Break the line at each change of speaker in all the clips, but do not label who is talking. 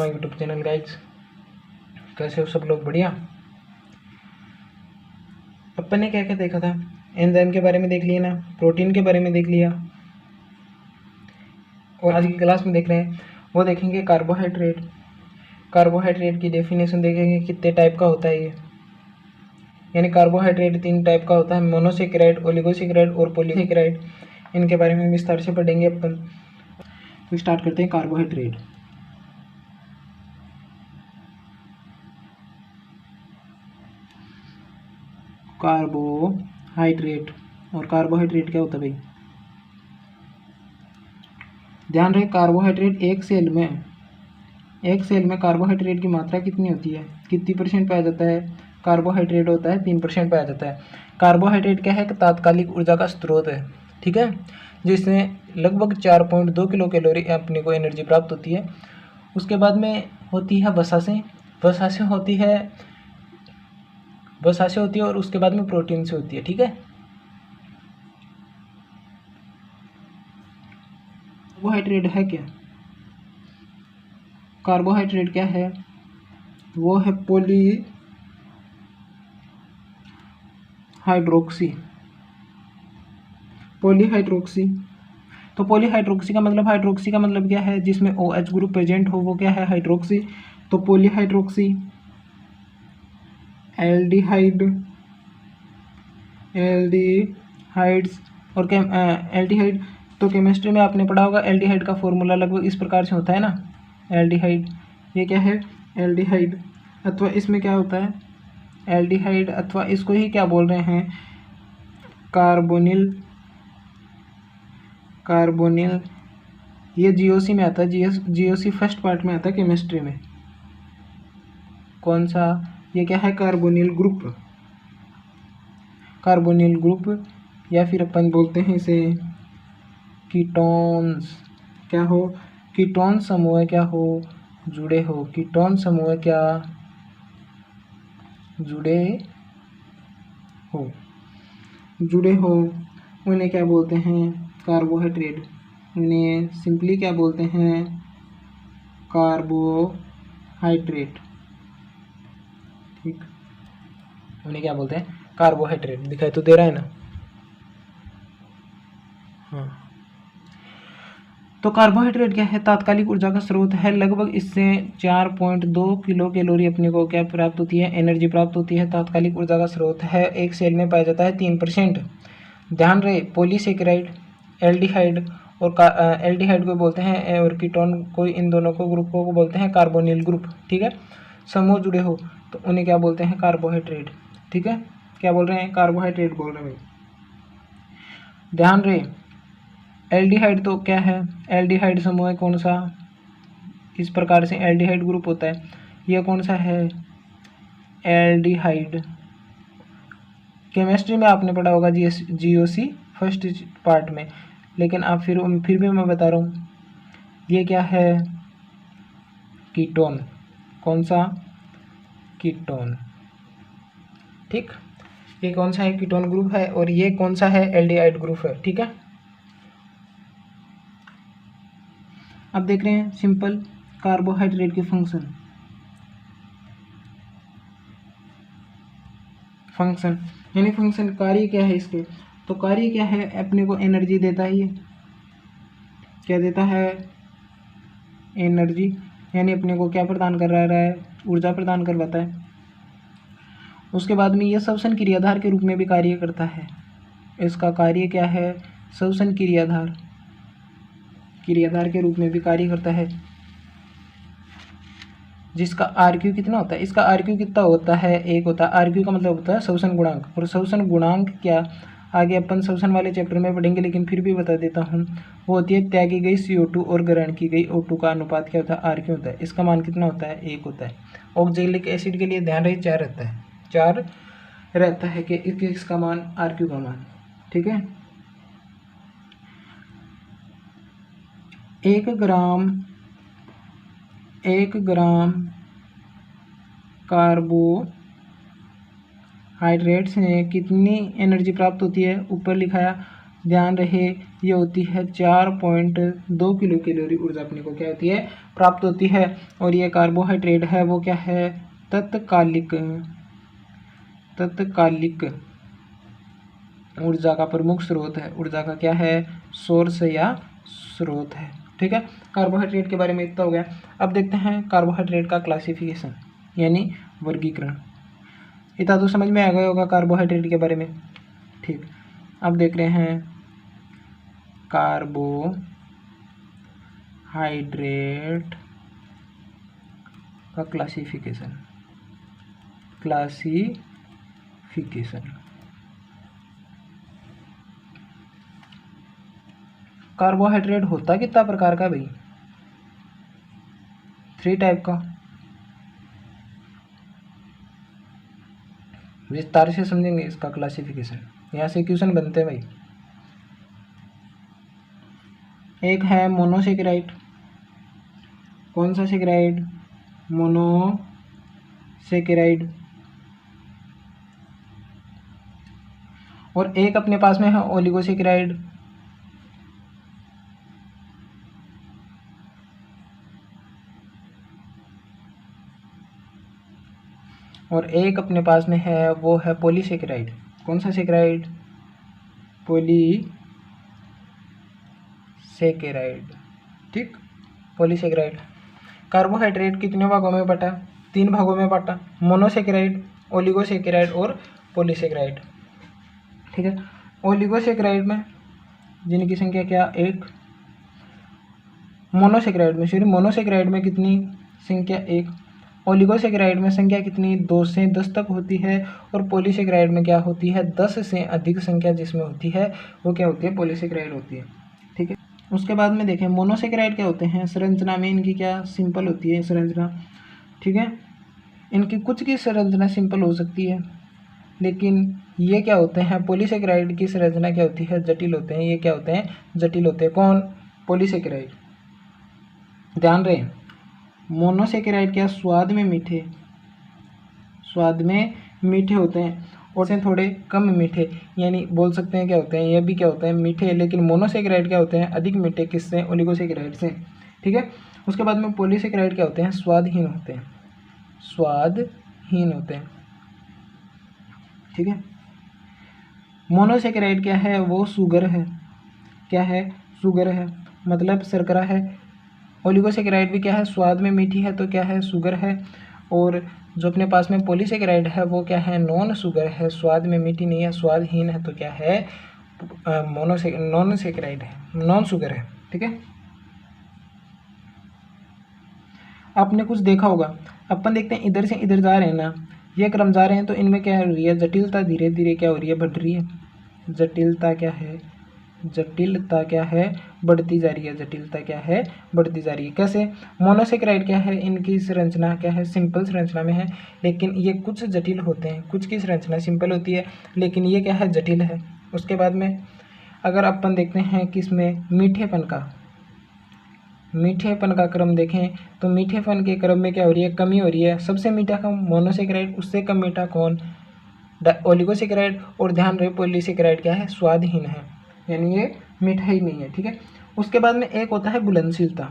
My YouTube channel guys. कैसे हो सब लोग? बढ़िया। अपन ने क्या क्या देखा था? एंजाइम के बारे में देख लिया ना, प्रोटीन के बारे में देख लिया, और आज की क्लास में देख रहे हैं वो देखेंगे कार्बोहाइड्रेट। कार्बोहाइड्रेट की डेफिनेशन देखेंगे, कितने टाइप का होता है ये। यानी कार्बोहाइड्रेट 3 टाइप का होता है, मोनोसेकेराइड, ओलिगोसेकेराइड और पॉलीसेकेराइड। इनके बारे में विस्तार से पढ़ेंगे अपन। तो स्टार्ट करते हैं कार्बोहाइड्रेट। कार्बोहाइड्रेट और कार्बोहाइड्रेट क्या होता है भाई? ध्यान रहे, कार्बोहाइड्रेट एक सेल में कार्बोहाइड्रेट की मात्रा कितनी होती है, कितनी परसेंट पाया जाता है? कार्बोहाइड्रेट होता है 3% पाया जाता है। कार्बोहाइड्रेट क्या है? तात्कालिक ऊर्जा का स्रोत है, ठीक है, जिसमें लगभग 4.2 किलो कैलोरी अपने को एनर्जी प्राप्त होती है। उसके बाद में होती है वसा से होती है और उसके बाद में प्रोटीन से होती है, ठीक है। कार्बोहाइड्रेट है क्या? कार्बोहाइड्रेट क्या है? वो है पॉलीहाइड्रोक्सी। तो पॉलीहाइड्रोक्सी का मतलब, हाइड्रोक्सी का मतलब क्या है? जिसमें OH ग्रुप प्रेजेंट हो वो क्या है? हाइड्रोक्सी। तो पॉलीहाइड्रोक्सी एल्डिहाइड्स और एल्डिहाइड। तो केमिस्ट्री में आपने पढ़ा होगा, एल्डिहाइड का फॉर्मूला लगभग इस प्रकार से होता है ना। एल्डिहाइड, ये क्या है? एल्डिहाइड। अथवा इसमें क्या होता है? एल्डिहाइड, अथवा इसको ही क्या बोल रहे हैं? कार्बोनिल। ये GOC में आता है, GOC फर्स्ट पार्ट में आता है केमिस्ट्री में। कौन सा? ये क्या है? कार्बोनिल ग्रुप, या फिर अपन बोलते हैं इसे कीटोन्स। क्या हो? कीटोन समूह क्या हो? जुड़े हो। कीटोन समूह क्या? जुड़े हो। उन्हें क्या बोलते हैं? कार्बोहाइड्रेट। उन्हें सिंपली क्या बोलते हैं? कार्बोहाइड्रेट, ठीक। उन्हें क्या बोलते हैं? कार्बोहाइड्रेट। दिखाई तो दे रहा है ना? हाँ। तो कार्बोहाइड्रेट क्या है? तात्कालिक ऊर्जा का स्रोत है। लगभग इससे 4.2 किलो कैलोरी अपने को क्या प्राप्त होती है? एनर्जी प्राप्त होती है। तात्कालिक ऊर्जा का स्रोत है, एक सेल में पाया जाता है 3%। ध्यान रहे, पॉलीसेकेराइड, एल्डिहाइड और एल्डिहाइड को बोलते हैं, और कीटोन को, इन दोनों को ग्रुपों को बोलते हैं कार्बोनिल ग्रुप, ठीक है। समूह जुड़े हो तो उन्हें क्या बोलते हैं? कार्बोहाइड्रेट, ठीक है। क्या बोल रहे हैं? कार्बोहाइड्रेट बोल रहे हैं भाई। ध्यान रहे, एल्डिहाइड तो क्या है? एल्डिहाइड समूह है कौन सा? इस प्रकार से एल्डिहाइड ग्रुप होता है। यह कौन सा है? एल्डिहाइड। केमिस्ट्री में आपने पढ़ा होगा GOC फर्स्ट पार्ट में, लेकिन आप फिर भी मैं बता रहा हूँ, ये क्या है? कीटोन। कौन सा? कीटोन, ठीक। ये कौन सा है? कीटोन ग्रुप है। और ये कौन सा है? एल्डिहाइड ग्रुप है, ठीक है। अब देख रहे हैं सिंपल कार्बोहाइड्रेट के फंक्शन यानी फंक्शन, कार्य क्या है इसके? तो कार्य क्या है? अपने को एनर्जी देता है। ये क्या देता है? एनर्जी। यानी अपने को क्या प्रदान कर रहा है? ऊर्जा प्रदान करवाता है। उसके बाद में ये श्वसन क्रियाधार के रूप में भी कार्य करता है। इसका कार्य क्या है? श्वसन क्रियाधार के रूप में भी कार्य करता है, जिसका RQ कितना होता है? इसका RQ कितना होता है? 1 होता है। RQ का मतलब होता है श्वसन गुणांक। और श्वसन गुणांक क्या, आगे अपन श्वसन वाले चैप्टर में पढ़ेंगे, लेकिन फिर भी बता देता हूँ। वो होती है त्यागी गई CO2 और ग्रहण की गई O2 का अनुपात क्या होता है? RQ होता है। इसका मान कितना होता है? 1 होता है। ऑक्जेलिक एसिड के लिए ध्यान रहे 4 रहता है। 4 रहता है कि इसका मान, RQ का मान, ठीक है। 1 ग्राम कार्बोहाइड्रेट से कितनी एनर्जी प्राप्त होती है? ऊपर लिखाया ध्यान रहे ये होती है 4.2 किलो कैलोरी ऊर्जा अपने को क्या होती है प्राप्त होती है। और ये कार्बोहाइड्रेट है वो क्या है तत्कालिक ऊर्जा का प्रमुख स्रोत है, ऊर्जा का क्या है सोर्स या स्रोत है। ठीक है, कार्बोहाइड्रेट के बारे में इतना हो गया। अब देखते हैं कार्बोहाइड्रेट का क्लासिफिकेशन यानी वर्गीकरण। इतना तो समझ में आ गया होगा कार्बोहाइड्रेट के बारे में। ठीक, अब देख रहे हैं कार्बोहाइड्रेट का क्लासिफिकेशन। कार्बोहाइड्रेट होता कितना प्रकार का भाई 3 टाइप का। विस्तार से समझेंगे इसका क्लासिफिकेशन, यहाँ से क्वेश्चन बनते हैं भाई। एक है मोनोसेकेराइड। कौन सा सेकेराइड मोनोसेकेराइड। और एक अपने पास में है ओलिगोसेकेराइड। और एक अपने पास में है वो है पॉलीसेकेराइड। कौन सा सेकेराइड पॉलीसेकेराइड। ठीक, पॉलीसेकेराइड। कार्बोहाइड्रेट कितने भागों में बटा 3 भागों में बटा मोनोसेकेराइड ओलिगोसेकेराइड और पॉलीसेकेराइड। ठीक है, ओलिगोसेकेराइड में जिनकी संख्या क्या 1, मोनोसेकेराइड में कितनी संख्या 1, ओलिगोसेकेराइड में संख्या कितनी 2 से 10 तक होती है। और पॉलीसेकेराइड में क्या होती है 10 से अधिक संख्या जिसमें होती है वो क्या होती है पॉलीसेकेराइड होती है। ठीक है, उसके बाद में देखें मोनोसेकेराइड क्या होते हैं। संरचना में इनकी क्या सिंपल होती है संरचना। ठीक है, इनकी कुछ की संरचना सिंपल हो सकती है, लेकिन ये क्या होते हैं पॉलीसेकेराइड की संरचना क्या होती है जटिल होते हैं। ये क्या होते हैं जटिल होते हैं। कौन पॉलीसेकेराइड। ध्यान रहे मोनोसेकेराइड क्या स्वाद में मीठे होते हैं और से थोड़े कम मीठे, यानी बोल सकते हैं क्या होते हैं ये भी क्या होते हैं मीठे। लेकिन मोनोसेकेराइड क्या होते हैं अधिक मीठे किससे ओलिगोसेकेराइड से। ठीक है, उसके बाद में पॉलीसेकेराइड क्या होते हैं स्वादहीन होते हैं। ठीक है, मोनोसेकेराइड क्या है वो शुगर है। क्या है शुगर है मतलब शर्करा है। ओलिगोसेकेराइड भी क्या है स्वाद में मीठी है तो क्या है शुगर है। और जो अपने पास में पॉलीसेकेराइड है वो क्या है नॉन शुगर है, स्वाद में मीठी नहीं है, स्वादहीन है तो क्या है नॉन सेकेराइड है, नॉन शुगर है। ठीक है, आपने कुछ देखा होगा अपन देखते हैं इधर से इधर जा रहे हैं ना, ये क्रम जा रहे हैं तो इनमें क्या हो रही है जटिलता धीरे धीरे क्या हो रही है बढ़ रही है। जटिलता क्या है बढ़ती जा रही है। जटिलता क्या है बढ़ती जा रही है। कैसे मोनोसेकेराइड क्या है इनकी संरचना क्या है सिंपल संरचना में है, लेकिन ये कुछ जटिल होते हैं। कुछ की संरचना सिंपल होती है लेकिन ये क्या है जटिल है। उसके बाद में अगर अपन देखते हैं कि इसमें मीठेपन का क्रम देखें तो मीठेपन के क्रम में क्या हो रही है कमी हो रही है। सबसे मीठा कम मोनोसेकेराइड, उससे कम मीठा कौन ओलिगोसेकेराइड। और ध्यान रहे पॉलीसेकेराइड क्या है स्वादहीन है, यानी ये मीठा ही नहीं है। ठीक है, उसके बाद में एक होता है घुलनशीलता।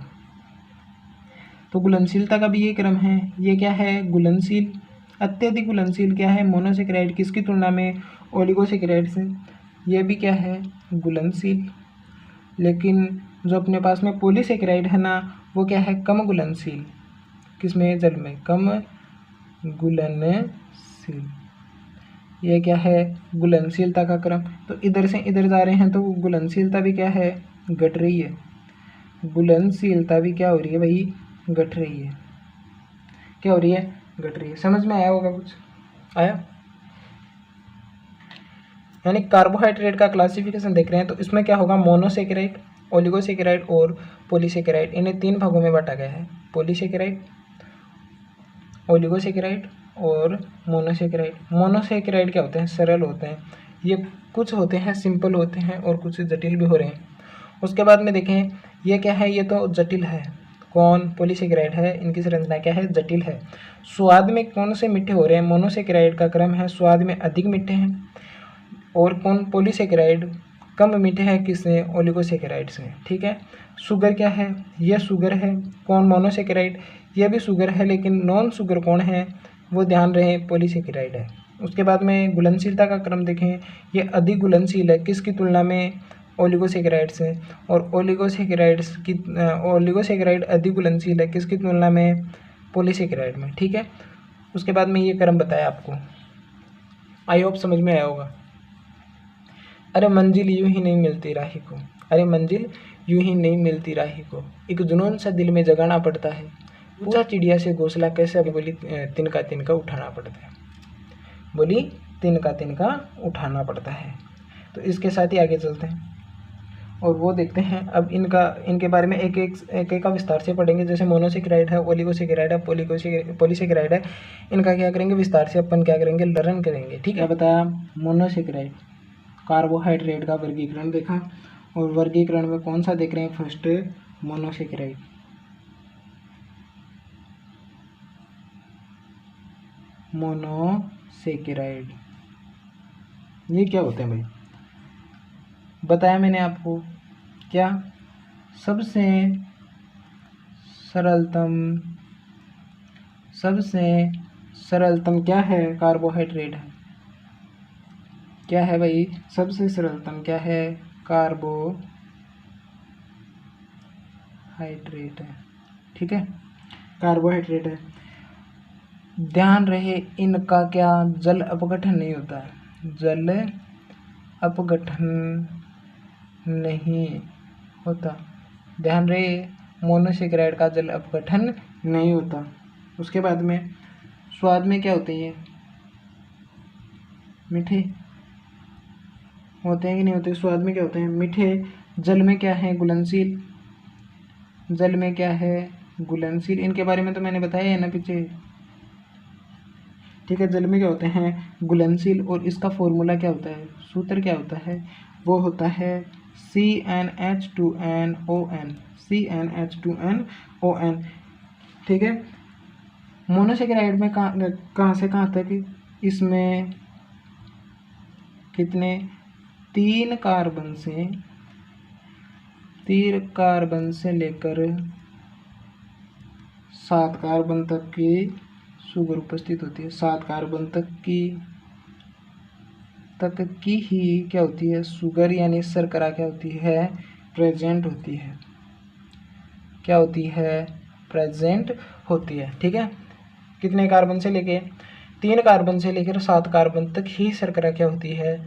तो घुलनशीलता का भी ये क्रम है। ये क्या है घुलनशील, अत्यधिक घुलनशील क्या है मोनोसेकेराइड किसकी तुलना में ओलिगोसेकेराइड से। ये भी क्या है घुलनशील। लेकिन जो अपने पास में पॉलीसेकेराइड है ना वो क्या है कम घुलनशील। किसमें जल में कम घुलनशील। यह क्या है घुलनशीलता का क्रम। तो इधर से इधर जा रहे हैं तो घुलनशीलता भी क्या है घट रही है। घुलनशीलता भी क्या हो रही है भाई घट रही है। क्या हो रही है घट रही है। समझ में आया होगा कुछ आया। यानी कार्बोहाइड्रेट का क्लासिफिकेशन देख रहे हैं तो इसमें क्या होगा मोनोसेकेराइड ओलिगोसेकेराइड और पॉलीसेकेराइड, इन्हें 3 भागों में बांटा गया है। पॉलीसेकेराइड ओलिगोसेकेराइड और मोनोसेकेराइड। मोनोसेकेराइड क्या होते हैं सरल होते हैं। ये कुछ होते हैं सिंपल होते हैं और कुछ जटिल भी हो रहे हैं। उसके बाद में देखें ये क्या है ये तो जटिल है। कौन पॉलीसेकेराइड है इनकी संरचना क्या है जटिल है। स्वाद में कौन से मीठे हो रहे हैं मोनोसेकेराइड का क्रम है स्वाद में अधिक मीठे हैं। और कौन पॉलीसेकेराइड कम मीठे हैं किससे, ओलिगोसेकेराइड से। ठीक है, शुगर क्या है, यह शुगर है, कौन, मोनोसेकेराइड, यह भी शुगर है, लेकिन नॉन शुगर कौन है, वो ध्यान रहे पॉलीसेकेराइड है। उसके बाद में घुलनशीलता का क्रम देखें, ये अधिक घुलनशील है किसकी तुलना में, ओलिगोसेकेराइड से, और ओलिगोसेकेराइड अधिक घुलनशील है किसकी तुलना में, पॉलीसेकेराइड में। ठीक है, उसके बाद में ये क्रम बताया आपको, आई होप समझ में आया होगा। अरे मंजिल यूं ही नहीं मिलती राही को, अरे मंजिल यूं ही नहीं मिलती राही को, एक जुनून सा दिल में जगाना पड़ता है, पूछा चिड़िया से घोंसला कैसे, अभी बोली तिनका तिनका उठाना पड़ता है, बोली तिनका तिनका उठाना पड़ता है। तो इसके साथ ही आगे चलते हैं और वो देखते हैं अब इनके बारे में एक एक का विस्तार से पढ़ेंगे। जैसे मोनोसेकेराइड है, ओलिगोसेकेराइड है, पॉलीसेकेराइड है, इनका क्या करेंगे विस्तार से अपन क्या करेंगे, लर्न करेंगे। ठीक है, बताया मोनोसेकेराइड, कार्बोहाइड्रेट का वर्गीकरण देखा, और वर्गीकरण में कौन सा देख रहे हैं, फर्स्ट मोनोसेकेराइड। मोनोसेकेराइड ये क्या होते हैं भाई, बताया मैंने आपको, क्या सबसे सरलतम क्या है, कार्बोहाइड्रेट है। क्या है भाई, सबसे सरलतम क्या है, कार्बोहाइड्रेट है। ठीक है, कार्बोहाइड्रेट है। ध्यान रहे इनका क्या जल अपघटन नहीं होता है, जल अपघटन नहीं होता। ध्यान रहे मोनोसेकेराइड का जल अपघटन नहीं होता। उसके बाद में स्वाद में क्या होते हैं, मीठे होते हैं कि नहीं होते, स्वाद में क्या होते हैं, मीठे। जल में क्या है, घुलनशील, जल में क्या है, घुलनशील। इनके बारे में तो मैंने बताया है ना पीछे। ठीक है, जल में क्या होते हैं, घुलनशील, और इसका फॉर्मूला क्या होता है, सूत्र क्या होता है, वो होता है CnH2nOn, CnH2nOn। ठीक है, मोनोसेकेराइड में कहाँ से कहाँ तक, इसमें कितने, 3 कार्बन से लेकर 7 कार्बन तक की शुगर उपस्थित होती है। 7 कार्बन तक की ही क्या होती है, शुगर यानी शर्करा क्या होती है, प्रेजेंट होती है। क्या होती है, प्रेजेंट होती है। ठीक है, कितने कार्बन से लेके, 3 कार्बन से लेकर 7 कार्बन तक ही शर्करा क्या होती है,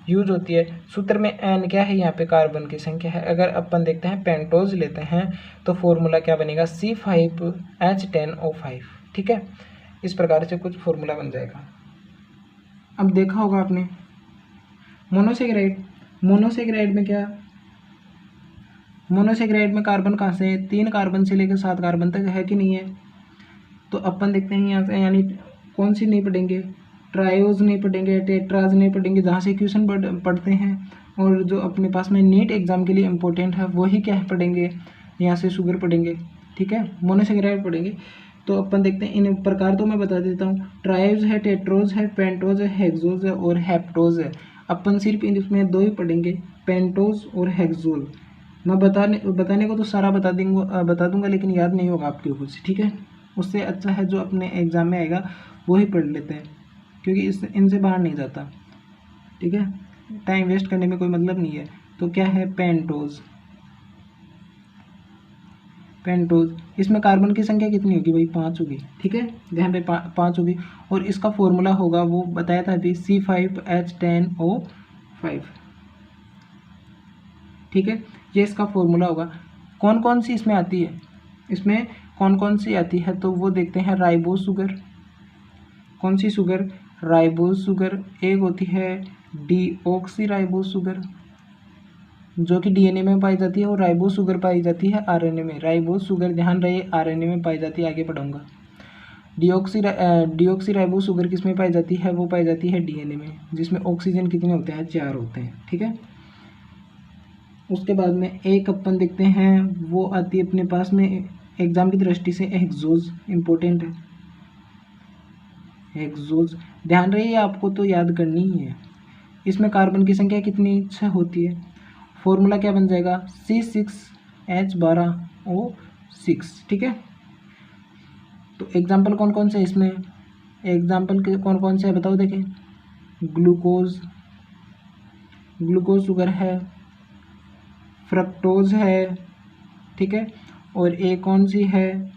यूज होती है। सूत्र में एन क्या है, यहाँ पे कार्बन की संख्या है। अगर अपन देखते हैं पेंटोज लेते हैं तो फॉर्मूला क्या बनेगा, C5H10O5। ठीक है, इस प्रकार से कुछ फॉर्मूला बन जाएगा। अब देखा होगा आपने मोनोसेकेराइड में क्या, मोनोसेकेराइड में कार्बन कहाँ से, 3 कार्बन से लेकर 7 कार्बन तक है कि नहीं है। तो अपन देखते हैं यहाँ से, यानी कौन सी नहीं पढ़ेंगे, ट्रायोज नहीं पढ़ेंगे, टेट्राज नहीं पढ़ेंगे, जहाँ से क्वेश्चन पढ़ते हैं और जो अपने पास में नीट एग्जाम के लिए इम्पोर्टेंट है वही क्या है पढ़ेंगे, यहाँ से शुगर पढ़ेंगे। ठीक है, मोनोसेकेराइड पढ़ेंगे। तो अपन देखते हैं इन प्रकार, तो मैं बता देता हूँ, ट्रायोज है, टेट्रोज है, पेंटोज है, हेक्सोज है और हेप्टोज है। अपन सिर्फ इसमें 2 ही पढ़ेंगे, पेंटोज और हेक्सोल। मैं बताने को तो सारा बता दूंगा, लेकिन याद नहीं होगा आपके कुछ। ठीक है, उससे अच्छा है जो अपने एग्जाम में आएगा वही पढ़ लेते हैं, क्योंकि इनसे बाहर नहीं जाता। ठीक है, टाइम वेस्ट करने में कोई मतलब नहीं है। तो क्या है, पेंटोज, इसमें कार्बन की संख्या कितनी होगी भाई, 5 होगी। ठीक है, ध्यान रहे 5 होगी, और इसका फॉर्मूला होगा, वो बताया था अभी, C5H10O5। ठीक है, ये इसका फॉर्मूला होगा। कौन कौन सी इसमें आती है, इसमें कौन कौन सी आती है, तो वो देखते हैं। राइबोज शुगर, कौन सी शुगर, राइबोज शुगर। एक होती है डीऑक्सीराइबोज शुगर, जो कि डीएनए में पाई जाती है, और राइबोज शुगर पाई जाती है आरएनए में। राइबोज शुगर ध्यान रहे आरएनए में पाई जाती है, आगे पढ़ूंगा। डीऑक्सीराइबोज शुगर किस में पाई जाती है, वो पाई जाती है डीएनए में, जिसमें ऑक्सीजन कितने होते हैं, 4 होते हैं। ठीक है, उसके बाद में एक अपन देखते हैं, वो आती है अपने पास में एग्जाम की दृष्टि से, हेक्सोज इम्पोर्टेंट है। हेक्सोज ध्यान रहे आपको तो याद करनी ही है, इसमें कार्बन की संख्या कितनी होती है? फॉर्मूला क्या बन जाएगा? C6H12O6। ठीक है, तो एग्जाम्पल कौन कौन से है इसमें? एग्जाम्पल के कौन कौन से है बताओ देखें। ग्लूकोज शुगर है, फ्रक्टोज है, ठीक है, और एक कौन सी है?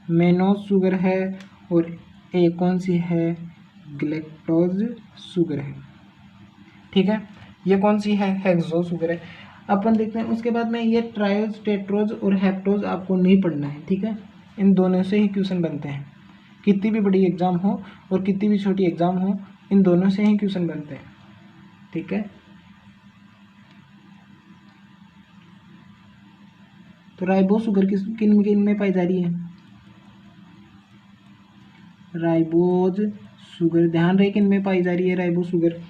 मेनोज शुगर है, और एक कौन सी है? ग्लैक्टोज शुगर है। ठीक है, ये कौन सी है? हेक्सोज शुगर है। अपन देखते हैं उसके बाद में ये ट्रायोज, टेट्रोज और हेप्टोज आपको नहीं पढ़ना है। ठीक है, इन दोनों से ही क्वेश्चन बनते हैं, कितनी भी बड़ी एग्जाम हो और कितनी भी छोटी एग्जाम हो, इन दोनों से ही क्वेश्चन बनते हैं। ठीक है, तो राइबोज शुगर किन किन में पाई जा रही है? राइबोज शुगर, ध्यान रहे किन में पाई जा रही है राइबोज शुगर?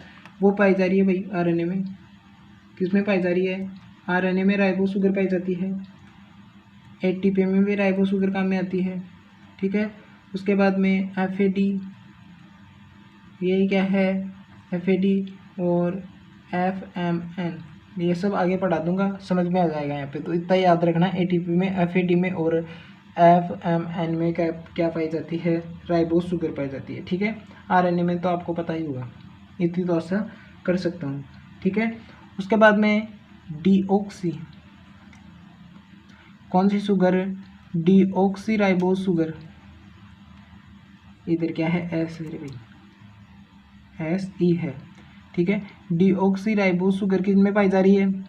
वो पाई जा रही है भाई आरएनए में। किस में पाई जा रही है? आरएनए में राइबोज शुगर पाई जाती है। एटीपी में भी राइबोज शुगर काम में आती है। ठीक है, उसके बाद में एफएडी, यही क्या है? एफएडी और एफएमएन, ये सब आगे पढ़ा दूंगा, समझ में आ जाएगा यहाँ पे। तो इतना याद रखना, एटीपी में, एफएडी में और एफएमएन में क्या क्या पाई जाती है? राइबोज शुगर पाई जाती है। ठीक है, आरएनए में तो आपको पता ही होगा, इतनी तो आशा कर सकता हूँ। ठीक है, उसके बाद में डीऑक्सी, कौन सी शुगर? Deoxy ribose sugar. इधर क्या है? एस है भाई, SE है। ठीक है, डीऑक्सी राइबोज शुगर किस में पाई जा रही है?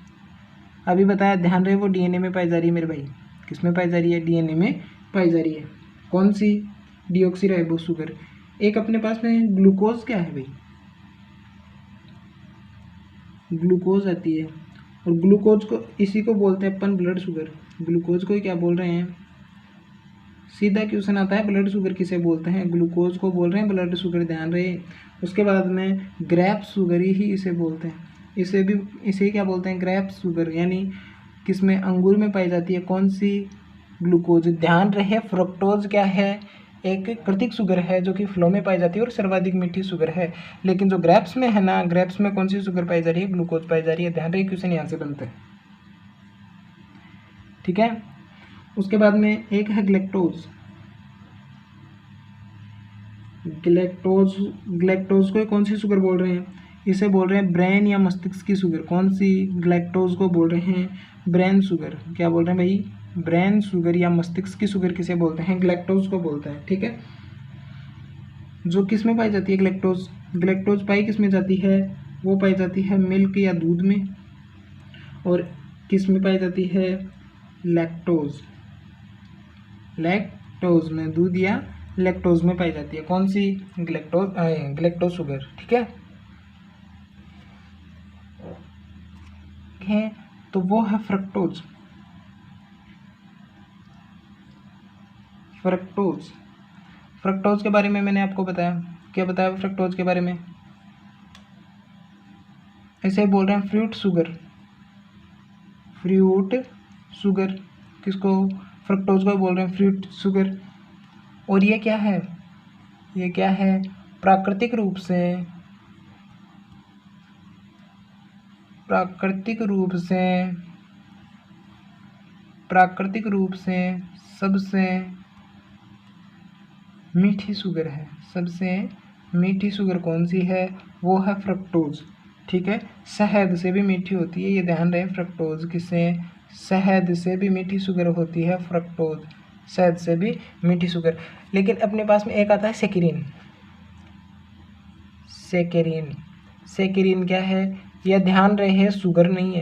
अभी बताया, ध्यान रहे, वो डीएनए में पाई जा रही है मेरे भाई। किस में पाई जा रही है? डीएनए में पाई जा रही है। कौन सी? Deoxy ribose sugar. एक अपने पास में ग्लूकोज क्या है भाई? ग्लूकोज आती है, और ग्लूकोज को, इसी को बोलते हैं अपन ब्लड शुगर। ग्लूकोज को ही क्या बोल रहे हैं? सीधा क्वेश्चन आता है, ब्लड शुगर किसे बोलते हैं? ग्लूकोज को बोल रहे हैं ब्लड शुगर, ध्यान रहे। उसके बाद में ग्रेप शुगर ही इसे बोलते हैं, इसे क्या बोलते हैं? ग्रेप शुगर, यानी किसमें? अंगूर में पाई जाती है। कौन सी? ग्लूकोज। ध्यान रहे, फ्रक्टोज क्या है? एक कृत्रिम शुगर है जो कि फ्लो में पाई जाती है और सर्वाधिक मीठी शुगर है। लेकिन जो ग्रेप्स में है ना, ग्रेप्स में कौन सी शुगर पाई जा रही है? ग्लूकोज पाई जा रही है। ध्यान रहे, क्वेश्चन यहाँ से बनते हैं। ठीक है, उसके बाद में एक है ग्लैक्टोज। ग्लैक्टोज को कौन सी शुगर बोल रहे हैं? इसे बोल रहे हैं ब्रेन या मस्तिष्क की शुगर। कौन सी? ग्लैक्टोज को बोल रहे हैं ब्रेन शुगर। क्या बोल रहे हैं भाई? ब्रेन शुगर या मस्तिष्क की शुगर किसे बोलते हैं? ग्लैक्टोज को बोलते हैं। ठीक है, जो किस में पाई जाती है? ग्लैक्टोज। ग्लैक्टोज पाई किस में जाती है? वो पाई जाती है मिल्क या दूध में। और किस में पाई जाती है? लैक्टोज में, दूध या लैक्टोज में पाई जाती है। कौन सी? Galactose sugar. ठीक है, तो वो है फ्रक्टोज। फ्रक्टोज के बारे में मैंने आपको बताया। क्या बताया फ्रक्टोज के बारे में? ऐसे बोल रहे हैं फ्रूट शुगर। किसको? फ्रक्टोज को बोल रहे हैं फ्रूट शुगर। और ये क्या है? प्राकृतिक रूप से सबसे मीठी शुगर है। सबसे मीठी शुगर कौन सी है? वो है फ्रक्टोज। ठीक है, शहद से भी मीठी होती है, ये ध्यान रहे। फ्रक्टोज किससे? शहद से भी मीठी शुगर होती है फ्रक्टोज, शहद से भी मीठी शुगर। लेकिन अपने पास में एक आता है सेक्रिन। सेक्रिन क्या है? यह ध्यान रहे, शुगर नहीं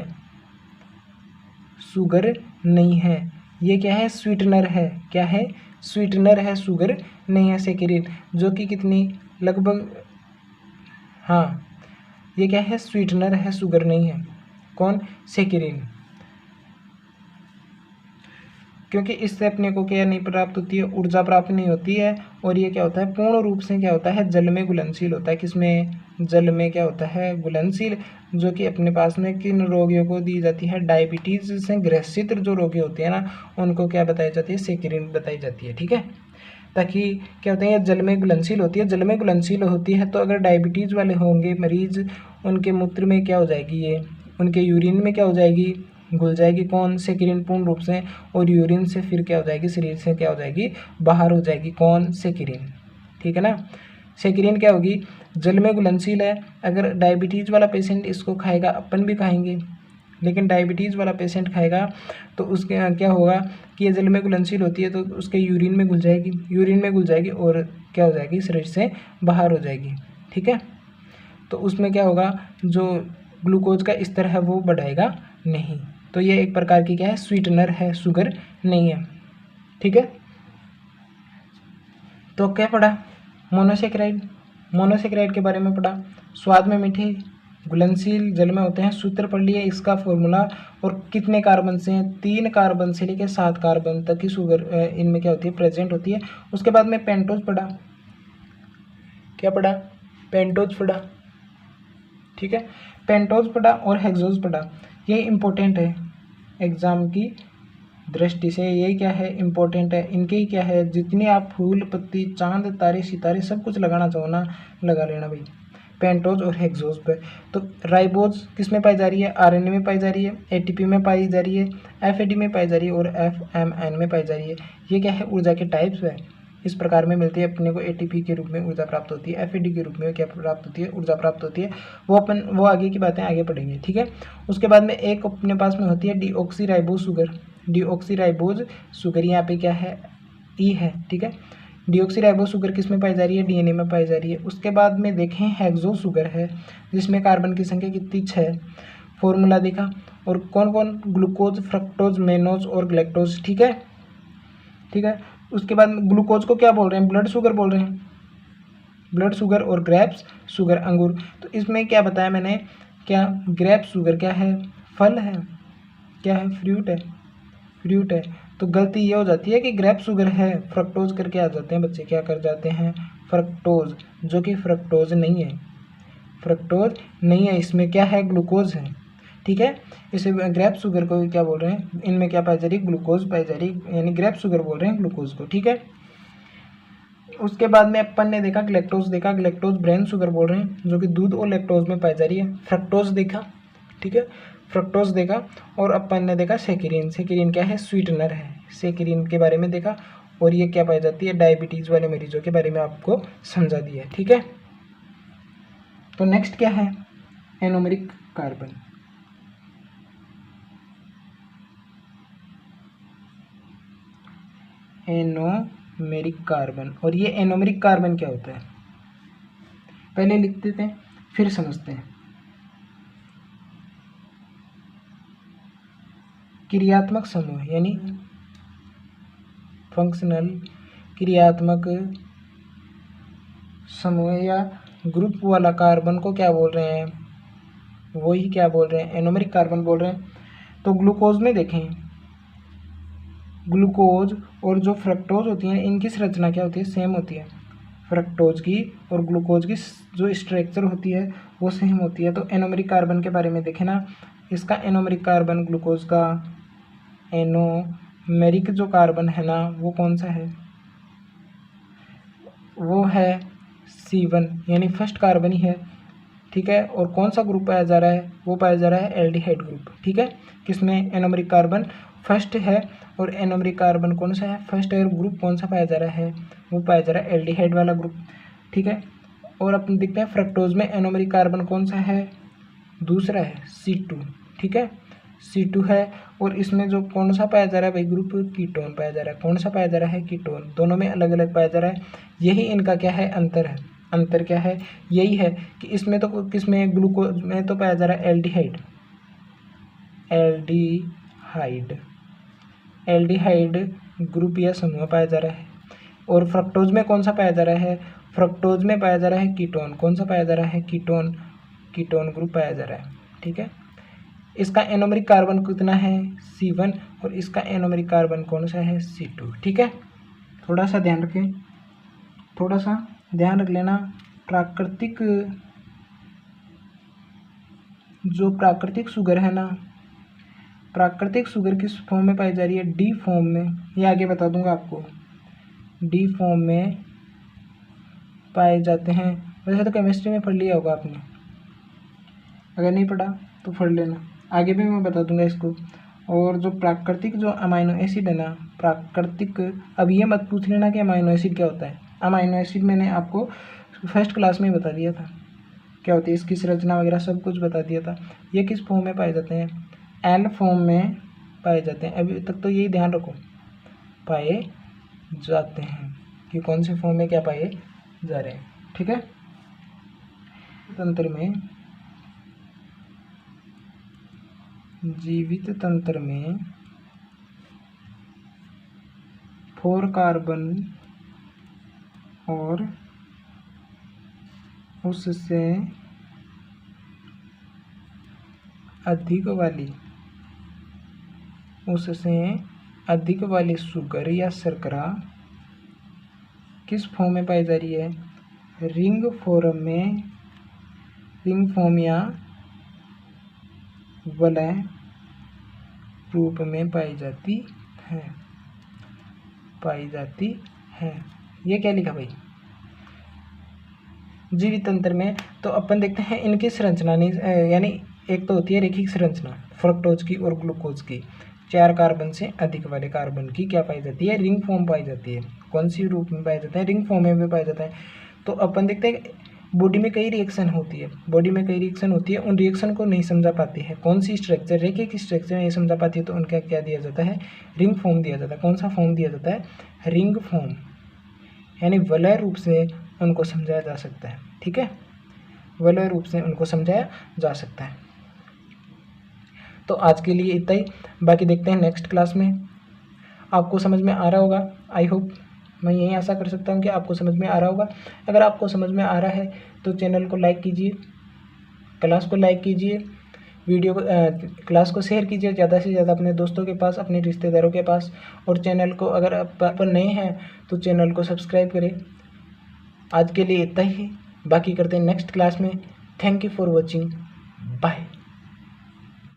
है। ये क्या है? स्वीटनर है। क्या है? स्वीटनर है, शुगर नहीं है सेक्रिन। जो कि कितनी, लगभग, हाँ, ये क्या है? स्वीटनर है, शुगर नहीं है। कौन? सेक्रिन। क्योंकि इससे अपने को क्या नहीं प्राप्त होती है? ऊर्जा प्राप्त नहीं होती है। और ये क्या होता है? पूर्ण रूप से क्या होता है? जल में घुलनशील होता है। किसमें? जल में क्या होता है? घुलनशील। जो कि अपने पास में किन रोगियों को दी जाती है? डायबिटीज से ग्रसित जो रोगी होते हैं ना, उनको क्या बताई जाती है? सेक्रिन बताई जाती है। ठीक है, ताकि क्या होता है, ये जल में घुलनशील होती है। जल में घुलनशील होती है तो अगर डायबिटीज़ वाले होंगे मरीज, उनके मूत्र में क्या हो जाएगी, ये उनके यूरिन में क्या हो जाएगी, घुल जाएगी। कौन? सेक्रिन पूर्ण रूप से, और यूरिन से फिर क्या हो जाएगी, शरीर से क्या हो जाएगी, बाहर हो जाएगी। कौन? सेक्रिन। ठीक है ना। सेक्रिन क्या होगी, जल में घुलनशील है। अगर डायबिटीज़ वाला पेशेंट इसको खाएगा, अपन भी खाएंगे, लेकिन डायबिटीज़ वाला पेशेंट खाएगा तो उसके क्या होगा कि ये जल में घुलनशील होती है तो उसके यूरिन में घुल जाएगी, यूरिन में घुल जाएगी और क्या हो जाएगी, शरीर से बाहर हो जाएगी। ठीक है। तो उसमें क्या होगा, जो ग्लूकोज का स्तर है वो बढ़ाएगा नहीं। तो ये एक प्रकार की क्या है, स्वीटनर है, शुगर नहीं है। ठीक है। तो क्या पढ़ा, मोनोसेक्राइड। मोनोसेक्राइड के बारे में पढ़ा। स्वाद में मीठे, घुलनशील, जल में होते हैं। सूत्र पढ़ लिए, इसका फॉर्मूला, और कितने कार्बन से हैं, 3 कार्बन से लेकर 7 कार्बन तक की शुगर इनमें क्या होती है, प्रेजेंट होती है। उसके बाद में पेंटोज पढ़ा। क्या पढ़ा, पेंटोज पढ़ा। ठीक है। पेंटोज पढ़ा और हेक्सोज पढ़ा। ये इम्पोर्टेंट है एग्जाम की दृष्टि से, ये क्या है, इम्पोर्टेंट है। इनके ही क्या है, जितने आप फूल पत्ती चांद तारे सितारे सब कुछ लगाना चाहो ना, लगा लेना भाई, पेंटोज और हेक्सोज पे। तो राइबोज किस में पाई जा रही है, आरएनए में पाई जा रही है, एटीपी में पाई जा रही है, एफएडी में पाई जा रही है और एफएमएन में पाई जा रही है। ये क्या है, ऊर्जा के टाइप्स है, इस प्रकार में मिलती है अपने को। एटीपी के रूप में ऊर्जा प्राप्त होती है, एफएडी के रूप में क्या प्राप्त होती है, ऊर्जा प्राप्त होती है। वो आगे की बातें आगे पढ़ेंगे। ठीक है। उसके बाद में एक अपने पास में होती है डीऑक्सीराइबोज शुगर। डीऑक्सीराइबोज शुगर यहाँ पे क्या है, ई है। ठीक है। डीऑक्सीराइबोज शुगर किस में पाई जा रही है, डीएनए में पाई जा रही है। उसके बाद में देखें हेक्सो शुगर है, जिसमें कार्बन की संख्या कितनी, 6। फॉर्मूला देखा, और कौन कौन, ग्लूकोज, फ्रक्टोज, मेनोज और ग्लैक्टोज। ठीक है। ठीक है। उसके बाद में ग्लूकोज को क्या बोल रहे हैं, ब्लड शुगर बोल रहे हैं, ब्लड शुगर, और ग्रेप्स शुगर अंगूर। तो इसमें क्या बताया मैंने, क्या ग्रेप शुगर क्या है, फल है, क्या है, फ्रूट है, फ्रूट है। तो गलती ये हो जाती है कि ग्रेप शुगर है, फ्रक्टोज करके आ जाते हैं बच्चे, क्या कर जाते हैं, फ्रक्टोज, जो कि फ्रक्टोज नहीं है, फ्रक्टोज नहीं है, इसमें क्या है, ग्लूकोज है। ठीक है। इसे ग्रेप शुगर को क्या बोल रहे हैं, इनमें क्या पाई जा रही है, ग्लूकोज पाई जा रही है, यानी ग्रेप शुगर बोल रहे हैं ग्लूकोज को। ठीक है। उसके बाद में अपन ने देखा ग्लैक्टोज, देखा ग्लैक्टोज ब्राउन शुगर बोल रहे हैं, जो कि दूध और लैक्टोज में पाई जा रही है। फ्रक्टोज देखा। ठीक है। फ्रक्टोज देखा, और अपन ने देखा सेक्रिन। सेक्रिन क्या है, स्वीटनर है, सेक्रिन के बारे में देखा। और ये क्या पाई जाती है, डायबिटीज़ वाले मरीजों के बारे में आपको समझा दिया है। ठीक है। तो नेक्स्ट क्या है, एनोमेरिक कार्बन। Anomeric carbon. और ये एनोमेरिक कार्बन क्या होता है, पहले लिख देते हैं फिर समझते हैं। क्रियात्मक समूह यानी फंक्शनल, क्रियात्मक समूह या ग्रुप वाला कार्बन को क्या बोल रहे हैं, वही क्या बोल रहे हैं, एनोमेरिक कार्बन बोल रहे हैं। तो ग्लूकोज में देखें, ग्लूकोज और जो फ्रक्टोज होती है, इनकी संरचना क्या होती है, सेम होती है। फ्रक्टोज की और ग्लूकोज की जो स्ट्रक्चर होती है वो सेम होती है। तो एनोमेरिक कार्बन के बारे में देखें ना, इसका एनोमेरिक कार्बन, ग्लूकोज का एनोमेरिक जो कार्बन है ना, वो कौन सा है, वो है C1, यानी फर्स्ट कार्बन ही है। ठीक है। और कौन सा ग्रुप पाया जा रहा है, वो पाया जा रहा है एल्डिहाइड ग्रुप। ठीक है। किसमें, एनोमेरिक कार्बन फर्स्ट है, और एनोमेरिक कार्बन कौन सा है, फर्स्ट है, और ग्रुप कौन सा पाया जा रहा है, वो पाया जा रहा है एल्डिहाइड वाला ग्रुप। ठीक है। और अपन देखते हैं फ्रक्टोज में एनोमेरिक कार्बन कौन सा है, दूसरा है C2। ठीक है, C2 है। और इसमें जो कौन सा पाया जा रहा है भाई ग्रुप, कीटोन पाया जा रहा है। कौन सा पाया जा रहा है, कीटोन। दोनों में अलग अलग पाया जा रहा है, यही इनका क्या है, अंतर है। अंतर क्या है, यही है कि इसमें तो किसमें, ग्लूकोज में तो पाया जा रहा है एल्डिहाइड, एल्डिहाइड, एल्डिहाइड ग्रुप या समूह पाया जा रहा है। और फ्रक्टोज में कौन सा पाया जा रहा है, फ्रक्टोज में पाया जा रहा है कीटोन। कौन सा पाया जा रहा है, कीटोन, कीटोन ग्रुप पाया जा रहा है। ठीक है। इसका एनोमेरिक कार्बन कितना है, C1, और इसका एनोमेरिक कार्बन कौन सा है, C2। ठीक है। थोड़ा सा ध्यान रखें, थोड़ा सा ध्यान रख लेना। प्राकृतिक, जो प्राकृतिक शुगर है ना, प्राकृतिक शुगर किस फॉर्म में पाई जा रही है, D फॉर्म में। ये आगे बता दूंगा आपको, डी फॉर्म में पाए जाते हैं। वैसे तो केमिस्ट्री में पढ़ लिया होगा आपने, अगर नहीं पढ़ा तो पढ़ लेना, आगे भी मैं बता दूंगा इसको। और जो प्राकृतिक जो अमाइनो एसिड है ना, प्राकृतिक, अब ये मत पूछ लेना कि अमाइनो एसिड क्या होता है। अमाइनो एसिड मैंने आपको फर्स्ट क्लास में बता दिया था क्या होती है, इसकी संरचना वगैरह सब कुछ बता दिया था। ये किस फॉर्म में पाए जाते हैं, एल फॉर्म में पाए जाते हैं। अभी तक तो यही ध्यान रखो, पाए जाते हैं कि कौन से फॉर्म में क्या पाए जा रहे हैं, ठीक है। तंत्र में, जीवित तंत्र में 4 कार्बन और उससे अधिक वाली शुगर या शर्करा किस फॉर्म में पाई जा रही है, रिंग फॉर्म में, रिंग फॉर्म या वलय रूप में पाई जाती है। ये क्या लिखा भाई, जीवित तंत्र में। तो अपन देखते हैं इनकी संरचना, नहीं यानी एक तो होती है रेखिक संरचना फ्रक्टोज की और ग्लूकोज की। 4 कार्बन से अधिक वाले कार्बन की क्या पाई जाती है, रिंग फॉर्म पाई जाती है। कौन सी रूप में पाया जाता है, रिंग फॉर्म में भी पाया जाता है। तो अपन देखते हैं बॉडी में कई रिएक्शन होती है, उन रिएक्शन को नहीं समझा पाती है, कौन सी स्ट्रक्चर, रेखिक स्ट्रक्चर नहीं समझा पाती है, तो उनका क्या दिया जाता है, रिंग फॉर्म दिया जाता है। कौन सा फॉर्म दिया जाता है, रिंग फॉर्म, यानी वलय रूप से उनको समझाया जा सकता है, ठीक है, वलय रूप से उनको समझाया जा सकता है। तो आज के लिए इतना ही, बाकी देखते हैं नेक्स्ट क्लास में। आपको समझ में आ रहा होगा, आई होप, मैं यही आशा कर सकता हूँ कि आपको समझ में आ रहा होगा। अगर आपको समझ में आ रहा है तो चैनल को लाइक कीजिए, क्लास को लाइक कीजिए, क्लास को शेयर कीजिए ज़्यादा से ज़्यादा अपने दोस्तों के पास, अपने रिश्तेदारों के पास। और चैनल को अगर आप नए हैं तो चैनल को सब्सक्राइब करें। आज के लिए इतना ही, बाकी करते हैं नेक्स्ट क्लास में। Thank you for watching, bye.